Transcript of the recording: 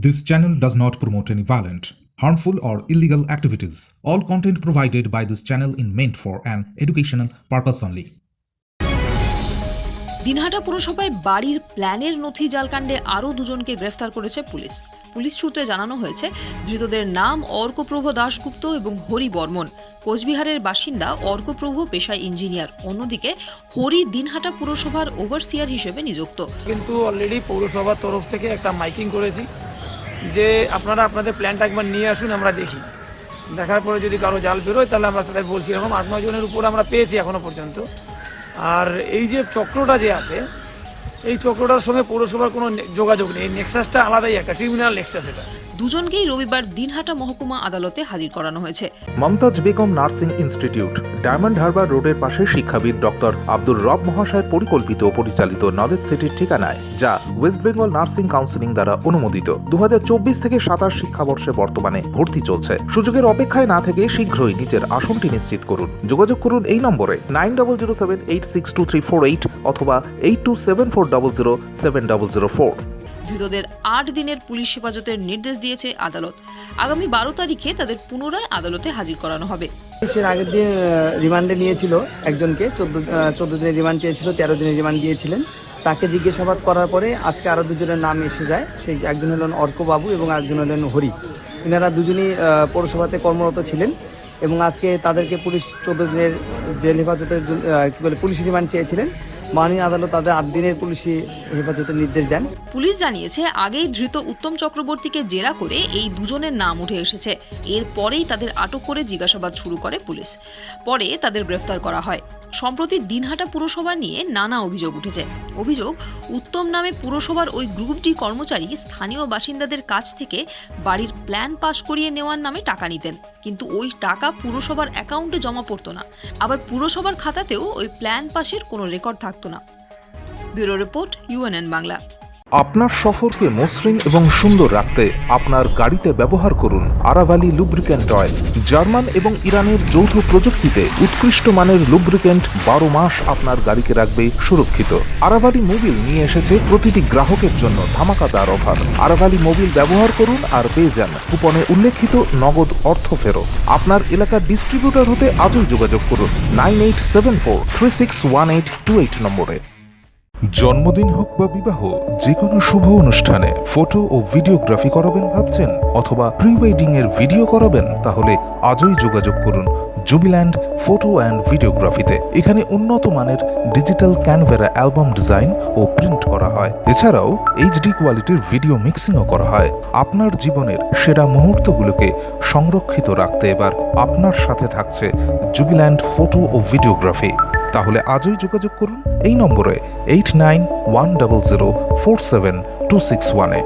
This channel does not promote any violent, harmful, or illegal activities. All content provided by this channel is meant for an educational purpose only. Dinhata পুরসভায় বাড়ির প্ল্যানের নথি জালকাণ্ডে আরও দুজনকে গ্রেফতার করেছে police. Police সূত্রে জানানো হয়েছে, ধৃতদের নাম অর্কপ্রভ দাশগুপ্ত এবং হরি বর্মন। কোচবিহারের বাসিন্দা অর্কপ্রভ পেশায় ইঞ্জিনিয়ার, অন্যদিকে হরি দিনহাটা পুরসভার ওভারসিয়ার হিসেবে নিযুক্ত। কিন্তু অলরেডি পৌরসভার তরফ থেকে একটা মাইকিং করেছি যে আপনারা আপনাদের প্ল্যানটা একবার নিয়ে আসুন, আমরা দেখি। দেখার পরে যদি কারো জাল বেরোয় তাহলে আমরা তাদের বলছি। এরকম 8-9 জনের উপর আমরা পেয়েছি এখনো পর্যন্ত। আর এই যে চক্রটা যে আছে, এই চক্রটার সঙ্গে পৌরসভার কোনো যোগাযোগ নেই। নেক্সাসটা আলাদাই, একটা ক্রিমিনাল নেক্সাস। এটা দুজনকেই রবিবার দিনহাটা মহকুমা আদালতে হাজির করানো হয়েছে। মমতাজ বেগম নার্সিং ইনস্টিটিউট, ডায়মন্ড হারবার রোডের পাশে শিক্ষাবিদ ডক্টর আব্দুর রব মহাশয়ের পরিকল্পিত ও পরিচালিত নলেজ সিটির ঠিকানায়, যা ওয়েস্ট বেঙ্গল নার্সিং কাউন্সিলিং দ্বারা অনুমোদিত। 2024 থেকে 27 শিক্ষাবর্ষে বর্তমানে ভর্তি চলছে। সুযোগের অপেক্ষায় না থেকে শীঘ্রই নিজের আসনটি নিশ্চিত করুন। যোগাযোগ করুন এই নম্বরে 9007862348 অথবা 8274007004। ধৃতদের 8 দিনের পুলিশ হেফাজতের নির্দেশ দিয়েছে আদালত। আগামী 12 তারিখে তাদের পুনরায় আদালতে হাজির করানো হবে। এর আগের দিন রিমান্ডে নিয়েছিল একজনকে, 14 দিনের রিমান্ড চেয়েছিল, 13 দিনের রিমান্ড দিয়েছিলেন। তাকে জিজ্ঞাসাবাদ করার পরে আজকে আরও দুজনের নাম এসে যায়। সেই একজন হলেন অর্কবাবু এবং একজন হলেন হরি। এনারা দুজনই পৌরসভাতে কর্মরত ছিলেন এবং আজকে তাদেরকে পুলিশ 14 দিনের জেল হেফাজতের পুলিশ রিমান্ড চেয়েছিলেন। মাননীয় আদালত তাদের 8 দিনের পুলিশি হেফাজতের নির্দেশ দেন। পুলিশ জানিয়েছে, আগেই ধৃত উত্তম চক্রবর্তীকে জেরা করে এই দুজনের নাম উঠে এসেছে। এরপরেই তাদের আটক করে জিজ্ঞাসাবাদ শুরু করে পুলিশ। পরে তাদের গ্রেফতার করা হয়। সম্প্রতি দিনহাটা পুরসভা নিয়ে নানা অভিযোগ উঠেছে। অভিযোগ, উত্তম নামে পুরসভার ওই গ্রুপটি কর্মচারী স্থানীয় বাসিন্দাদের কাছ থেকে বাড়ির প্ল্যান পাস করিয়ে নেওয়ার নামে টাকা নিতেন, কিন্তু ওই টাকা পুরসভার অ্যাকাউন্টে জমা পড়তো না। আবার পুরসভার খাতাতেও ওই প্ল্যান পাসের কোনো রেকর্ড থাকতো না। Bureau report, UNN Bangla. আপনার সফরকে মসৃণ এবং সুন্দর রাখতে আপনার গাড়িতে ব্যবহার করুন আরাভালি লুব্রিক্যান্ট অয়েল। জার্মান এবং ইরানের যৌথ প্রযুক্তিতে উৎকৃষ্ট মানের লুব্রিক্যান্ট 12 মাস আপনার গাড়িকে রাখবে সুরক্ষিত। আরাভালি মোবিল নিয়ে এসেছে প্রতিটি গ্রাহকের জন্য ধামাকাদার অফার। আরাভালি মোবিল ব্যবহার করুন আর পেয়ে যান কুপনে উল্লেখিত নগদ অর্থ ফেরত। আপনার এলাকার ডিস্ট্রিবিউটর হতে আজই যোগাযোগ করুন 9874361828 নম্বরে। জন্মদিন হোক বা বিবাহ, যে কোনো শুভ অনুষ্ঠানে ফটো ও ভিডিওগ্রাফি করাবেন ভাবছেন, অথবা প্রি ওয়েডিং এর ভিডিও করাবেন, তাহলে আজই যোগাযোগ করুন জুবিল্যান্ড ফটো অ্যান্ড ভিডিওগ্রাফিতে। এখানে উন্নত মানের ডিজিটাল ক্যানভেরা অ্যালবাম ডিজাইন ও প্রিন্ট করা হয়। এছাড়াও HD কোয়ালিটির ভিডিও মিক্সিংও করা হয়। আপনার জীবনের সেরা মুহূর্তগুলোকে সংরক্ষিত রাখতে এবার আপনার সাথে থাকছে জুবিল্যান্ড ফটো ও ভিডিওগ্রাফি। তাহলে আজই যোগাযোগ করুন এই নম্বরে 8910047261-এ।